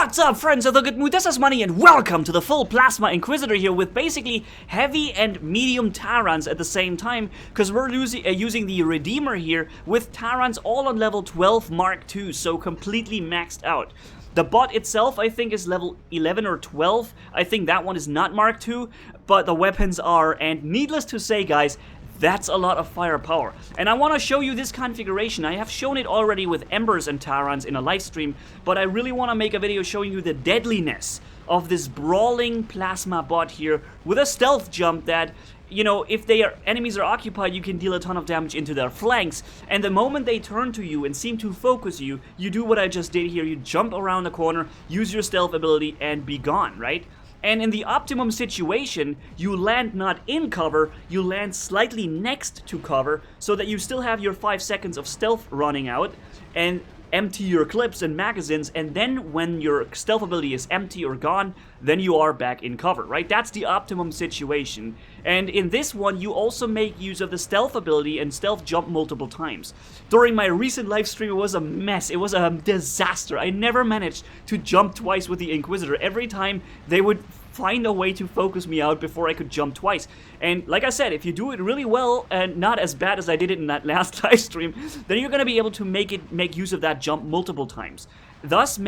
What's up, friends of the good mood? This is Manni and welcome to the full Plasma Inquisitor here with basically heavy and medium Tarans at the same time, because we're using the Redeemer here with Tarans all on level 12 Mark 2, so completely maxed out. The bot itself, I think, is level 11 or 12. I think that one is not Mark 2, but the weapons are, and needless to say, guys, that's a lot of firepower. And I want to show you this configuration. I have shown it already with Embers and Tarans in a live stream, but I really want to make a video showing you the deadliness of this brawling plasma bot here with a stealth jump that, you know, if enemies are occupied, you can deal a ton of damage into their flanks, and the moment they turn to you and seem to focus you, you do what I just did here. You jump around the corner, use your stealth ability, and be gone, right? And in the optimum situation, you land not in cover, you land slightly next to cover, so that you still have your 5 seconds of stealth running out, and empty your clips and magazines, and then when your stealth ability is empty or gone, then you are back in cover, right? That's the optimum situation. And in this one, you also make use of the stealth ability and stealth jump multiple times. During my recent live stream, it was a mess. It was a disaster. I never managed to jump twice with the Inquisitor. Every time they would find a way to focus me out before I could jump twice. And like I said, if you do it really well and not as bad as I did it in that last live stream, then you're gonna be able to make use of that jump multiple times, thus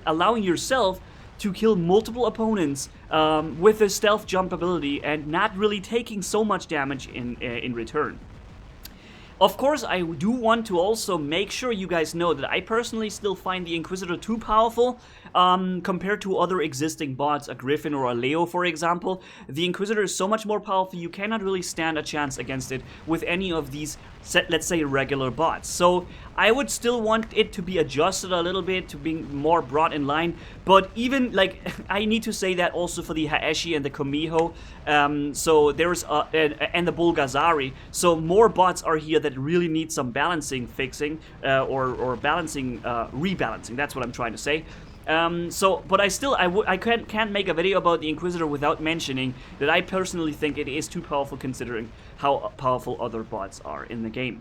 allowing yourself to kill multiple opponents with the stealth jump ability and not really taking so much damage in return. Of course, I do want to also make sure you guys know that I personally still find the Inquisitor too powerful compared to other existing bots, a Griffin or a Leo, for example. The Inquisitor is so much more powerful, you cannot really stand a chance against it with any of these, let's say, regular bots. So I would still want it to be adjusted a little bit to be more brought in line, but even, like, I need to say that also for the Haeshi and the Komiho, so there's, and the Bulgazari, so more bots are here that really need some balancing fixing, or balancing, rebalancing, that's what I'm trying to say. But I can't make a video about the Inquisitor without mentioning that I personally think it is too powerful considering how powerful other bots are in the game.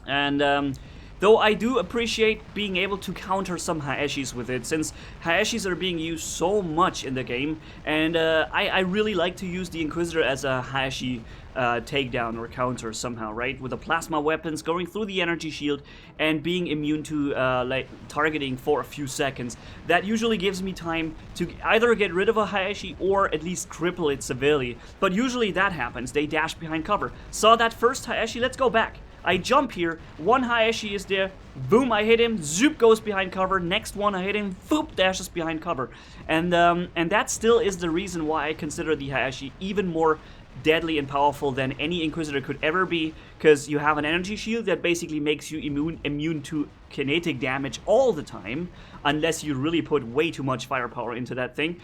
And, though I do appreciate being able to counter some Haeshis with it, since Haeshis are being used so much in the game, and I really like to use the Inquisitor as a Haeshi takedown or counter somehow, right? With the plasma weapons going through the energy shield and being immune to like targeting for a few seconds. That usually gives me time to either get rid of a Haeshi or at least cripple it severely. But usually that happens, they dash behind cover. Saw that first Haeshi, let's go back. I jump here, one Haeshi is there, boom, I hit him, zoop goes behind cover, next one I hit him, boop, dashes behind cover. And that still is the reason why I consider the Haeshi even more deadly and powerful than any Inquisitor could ever be, because you have an energy shield that basically makes you immune to kinetic damage all the time, unless you really put way too much firepower into that thing.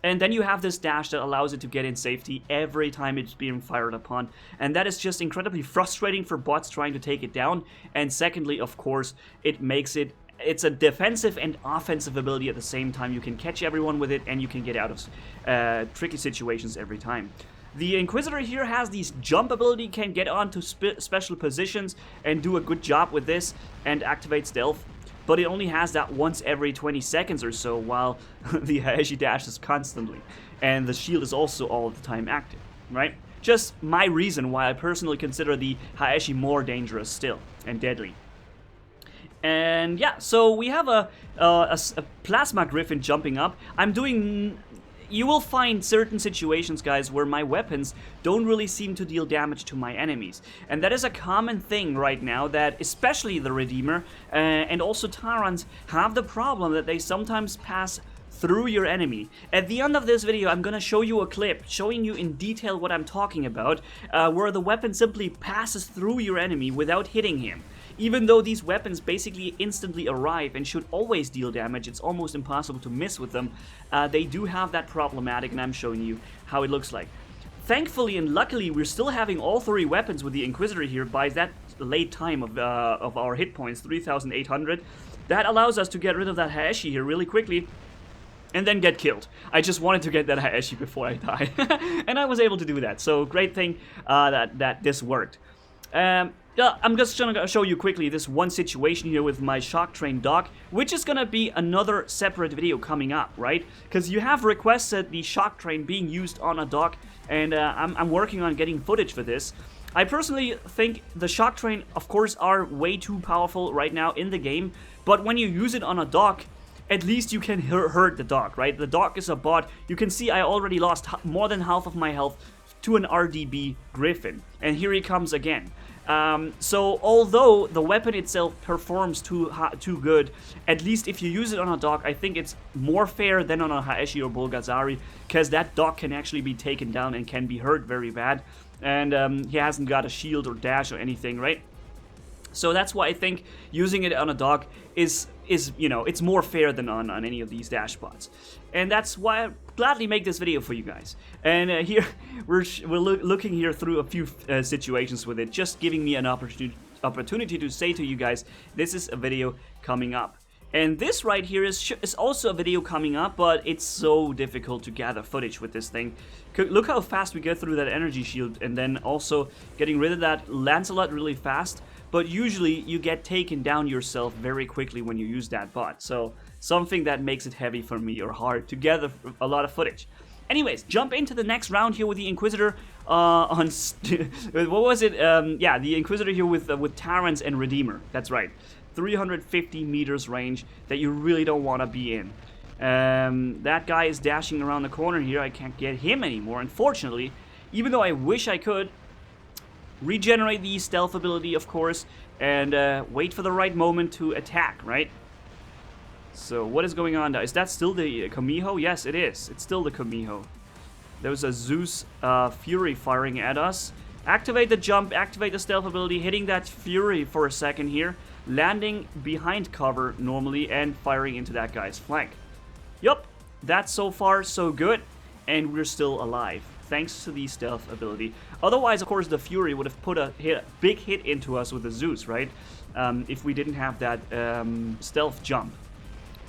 And then you have this dash that allows it to get in safety every time it's being fired upon. And that is just incredibly frustrating for bots trying to take it down. And secondly, of course, it's a defensive and offensive ability at the same time. You can catch everyone with it and you can get out of tricky situations every time. The Inquisitor here has these jump ability, can get onto special positions and do a good job with this and activate stealth. But it only has that once every 20 seconds or so, while the Haeshi dashes constantly. And the shield is also all the time active, right? Just my reason why I personally consider the Haeshi more dangerous still, and deadly. And yeah, so we have a Plasma Griffin jumping up. You will find certain situations, guys, where my weapons don't really seem to deal damage to my enemies. And that is a common thing right now, that especially the Redeemer and also Tarans have the problem that they sometimes pass through your enemy. At the end of this video, I'm gonna show you a clip showing you in detail what I'm talking about, where the weapon simply passes through your enemy without hitting him. Even though these weapons basically instantly arrive and should always deal damage, it's almost impossible to miss with them, they do have that problematic, and I'm showing you how it looks like. Thankfully and luckily, we're still having all 3 weapons with the Inquisitor here by that late time of our hit points, 3,800. That allows us to get rid of that Haeshi here really quickly, and then get killed. I just wanted to get that Haeshi before I die, and I was able to do that, so great thing that this worked. I'm just gonna show you quickly this one situation here with my shock train dock, which is gonna be another separate video coming up, right? Because you have requested the shock train being used on a dock, and I'm working on getting footage for this. I personally think the shock train, of course, are way too powerful right now in the game, but when you use it on a dock, at least you can hurt the dock, right? The dock is a bot. You can see I already lost more than half of my health to an RDB Griffin, and here he comes again. So although the weapon itself performs too good, at least if you use it on a dock, I think it's more fair than on a Haeshi or Bolgazari, because that dock can actually be taken down and can be hurt very bad, and he hasn't got a shield or dash or anything, right? So that's why I think using it on a dock is you know, it's more fair than on any of these dash bots. And that's why I gladly make this video for you guys. And here, we're looking here through a few situations with it, just giving me an opportunity to say to you guys, this is a video coming up. And this right here is also a video coming up, but it's so difficult to gather footage with this thing. Look how fast we get through that energy shield, and then also getting rid of that Lancelot really fast. But usually you get taken down yourself very quickly when you use that bot. So something that makes it heavy for me or hard to gather a lot of footage. Anyways, jump into the next round here with the Inquisitor on what was it? Yeah, the Inquisitor here with Tarans and Redeemer. That's right. 350 meters range that you really don't want to be in. That guy is dashing around the corner here. I can't get him anymore, unfortunately. Even though I wish I could. Regenerate the stealth ability, of course, and wait for the right moment to attack, right? So what is going on now? Is that still the Kamiho? Yes, it is. It's still the Kamiho. There's a Zeus Fury firing at us. Activate the jump, activate the stealth ability, hitting that Fury for a second here, landing behind cover normally, and firing into that guy's flank. Yup, that's so far so good, and we're still alive, thanks to the stealth ability. Otherwise, of course, the Fury would have put a big hit into us with the Zeus, right? If we didn't have that stealth jump.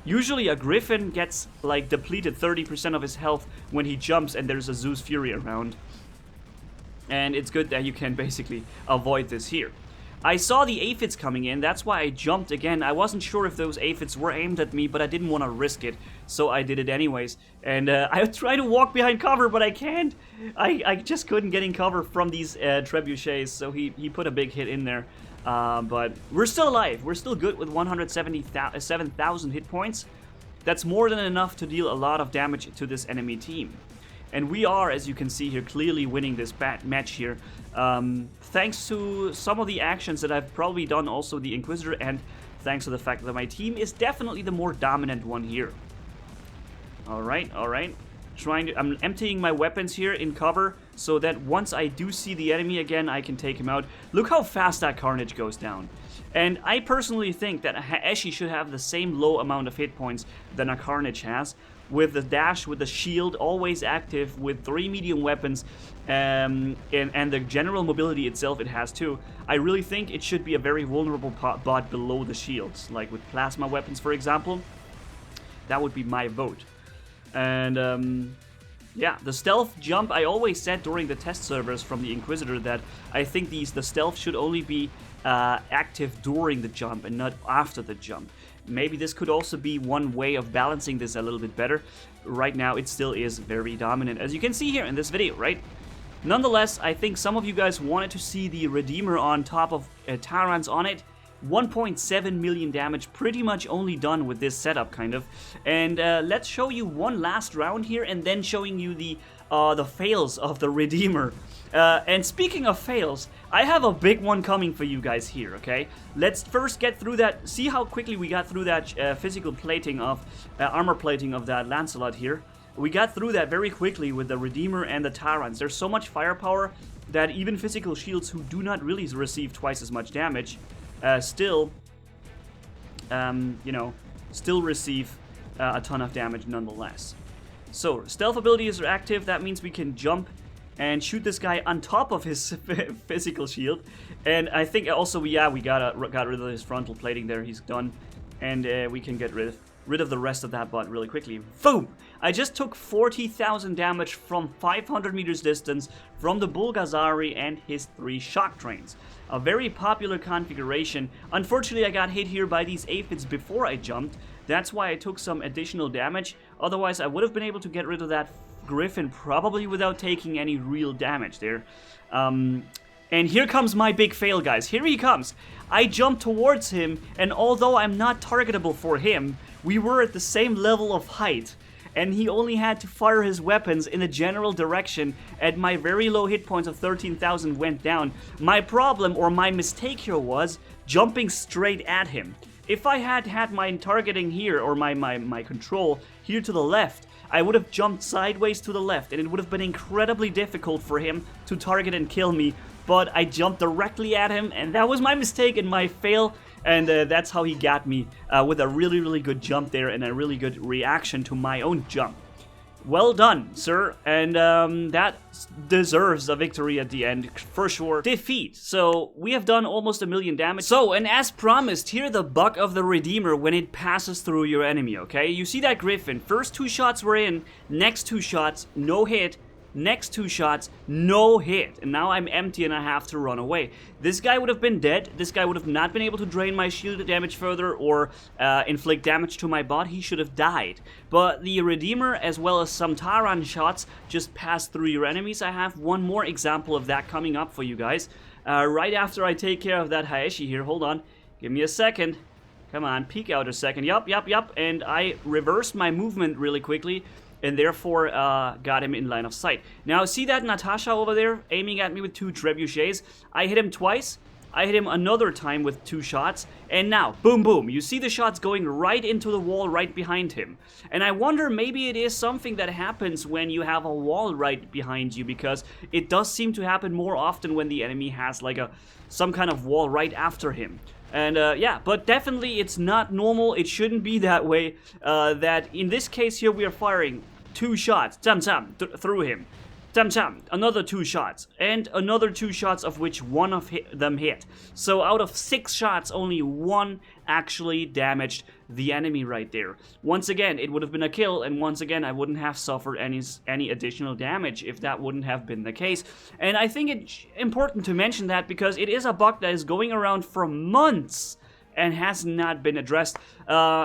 Usually a Griffin gets like depleted 30% of his health when he jumps and there's a Zeus Fury around. And it's good that you can basically avoid this here. I saw the aphids coming in, that's why I jumped again. I wasn't sure if those aphids were aimed at me, but I didn't want to risk it, so I did it anyways. And I tried to walk behind cover, but I can't. I just couldn't get in cover from these trebuchets, so he put a big hit in there. But we're still alive. We're still good with 177,000 hit points. That's more than enough to deal a lot of damage to this enemy team. And we are, as you can see here, clearly winning this match here. Thanks to some of the actions that I've probably done, also the Inquisitor, and thanks to the fact that my team is definitely the more dominant one here. Alright, alright. I'm emptying my weapons here in cover, so that once I do see the enemy again, I can take him out. Look how fast that Carnage goes down. And I personally think that a Haeshi should have the same low amount of hit points than a Carnage has, with the dash, with the shield always active, with 3 medium weapons, and the general mobility itself it has too. I really think it should be a very vulnerable bot below the shields, like with plasma weapons, for example. That would be my vote. And yeah, the stealth jump, I always said during the test servers from the Inquisitor that I think the stealth should only be active during the jump and not after the jump. Maybe this could also be one way of balancing this a little bit better. Right now, it still is very dominant, as you can see here in this video, right? Nonetheless, I think some of you guys wanted to see the Redeemer on top of Taran's on it. 1.7 million damage, pretty much only done with this setup, kind of. And let's show you one last round here, and then showing you the fails of the Redeemer. And speaking of fails, I have a big one coming for you guys here, okay? Let's first get through that, see how quickly we got through that physical plating of, armor plating of that Lancelot here. We got through that very quickly with the Redeemer and the Tarans. There's so much firepower that even physical shields who do not really receive twice as much damage still, you know, still receive a ton of damage nonetheless. So, stealth abilities are active. That means we can jump and shoot this guy on top of his physical shield. And I think also, yeah, we got rid of his frontal plating there. He's done. And we can get rid rid of the rest of that bot really quickly. Boom! I just took 40,000 damage from 500 meters distance from the Bulgazari and his 3 shock trains. A very popular configuration. Unfortunately, I got hit here by these aphids before I jumped. That's why I took some additional damage. Otherwise, I would have been able to get rid of that Griffin probably without taking any real damage there. And here comes my big fail, guys. Here he comes. I jumped towards him, and although I'm not targetable for him, we were at the same level of height, and he only had to fire his weapons in a general direction, and my very low hit points of 13,000 went down. My problem, or my mistake here, was jumping straight at him. If I had had my targeting here, or my control here to the left, I would have jumped sideways to the left, and it would have been incredibly difficult for him to target and kill me, but I jumped directly at him, and that was my mistake and my fail, and that's how he got me, with a really, really good jump there, and a really good reaction to my own jump. Well done, sir, and that deserves a victory at the end, for sure. Defeat. So, we have done almost 1 million damage. So, and as promised, here the bug of the Redeemer when it passes through your enemy, okay? You see that Griffin, first 2 shots were in, next 2 shots, no hit. Next 2 shots, no hit. And now I'm empty and I have to run away. This guy would have been dead. This guy would have not been able to drain my shield damage further or inflict damage to my bot. He should have died. But the Redeemer, as well as some Taran shots, just pass through your enemies. I have one more example of that coming up for you guys. Right after I take care of that Haeshi here. Hold on. Give me a second. Come on, peek out a second. Yup. And I reversed my movement really quickly, and therefore got him in line of sight. Now, see that Natasha over there aiming at me with 2 trebuchets? I hit him twice, I hit him another time with 2 shots, and now, boom, boom, you see the shots going right into the wall right behind him. And I wonder, maybe it is something that happens when you have a wall right behind you, because it does seem to happen more often when the enemy has like some kind of wall right after him. And yeah, but definitely it's not normal, it shouldn't be that way, that in this case here we are firing 2 shots, through him. Another 2 shots, and another 2 shots of which 1 of them hit. So out of 6 shots, only 1 actually damaged the enemy right there. Once again, it would have been a kill, and once again, I wouldn't have suffered any additional damage if that wouldn't have been the case. And I think it's important to mention that because it is a bug that is going around for months and has not been addressed,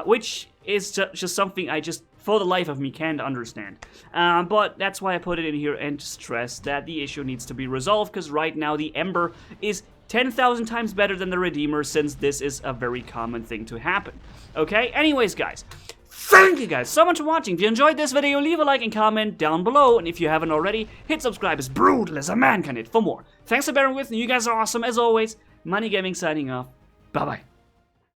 which is just something I just, for the life of me, can't understand. But that's why I put it in here and stress that the issue needs to be resolved, because right now the Ember is 10,000 times better than the Redeemer, since this is a very common thing to happen. Okay, anyways guys, thank you guys so much for watching. If you enjoyed this video, leave a like and comment down below, and if you haven't already, hit subscribe as brutal as a man can hit for more. Thanks for bearing with me, you guys are awesome as always. Manni-Gaming signing off, bye bye.